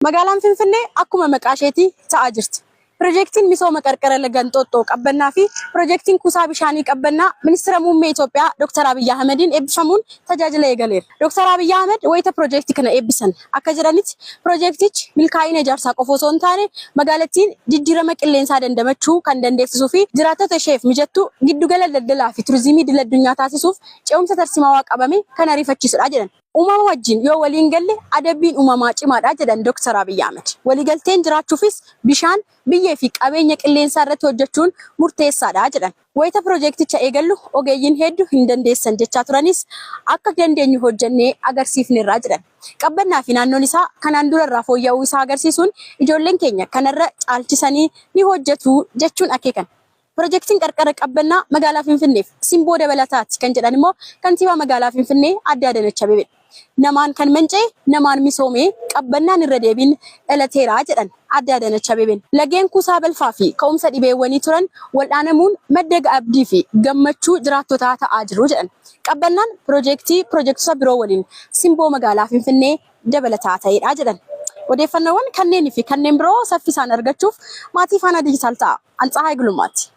Magaalaan Finfinnee akkuma maqaa isheetii ta'aa jirti. Piroojeektiin misooma qarqara laga Enxooxxoo qabbannaa fi piroojeektiin kuusaa bishaanii qabbannaa ministeera muummee Itoophiyaa Dr. Abiy Ahmediin eebbifamuun tajaajila eegaleera. Dr. Abiy Ahmed wayita piroojeektii kana eebbisan akka jedhanitti piroojeektichi milkaa'ina ijaarsaa qofa osoo hin taane magaalattiin jijjiirama qilleensaa dandamachuu kan dandeessisuu fi jiraattota isheef mijattuu giddugala daldalaa fi turizimii idil addunyaa taasisuuf ce'umsa tarsiimaa qabame kan ariifachiisudha jedhan. Uumama wajjin yoo waliin galle adabbiin uumamaa cimaadha jedhan Dr. Abiy Ahmed. Waliigalteen jiraachuufis bishaan, biyyee fi qabeenya qilleensaa irratti hojjechuun murteessaadha jedhan. Wayita piroojeekticha eegallu ogeeyyiin hedduu hin dandeessan jechaa turanis akka dandeenyu hojjennee agarsiifneerra jedhan. Qabbannaa fi naannoon isaa kanaan durarraa fooyya'uu isaa agarsiisuun ijoolleen keenya kanarra caalchisanii ni hojjetu jechuun akeekan. Piroojeektiin qarqara qabbannaa magaalaa Finfinneef simboo dabalataati kan jedhan immoo kantiibaa magaalaa Finfinnee Aadde Adaanech Abeebee. Namaan kan manca'e namaan misoomee qabbannaan irra deebiin dhalateera jedhan Aadde Adaanech Abeebeen. Lageen kuusaa balfaa fi ka'umsa dhibeewwanii turan waldhaanamuun madda abdii fi gammachuu jiraattotaa ta'aa jiru jedhan. Qabbannaan piroojeektota biroo waliin simboo magaalaa Finfinnee dabalataa ta'edha jedhan. Odeeffannoowwan kanneenii fi kanneen biroo saffisaan argachuuf maatii faana diijitaal ta'a. Antsahaa Gulumaati.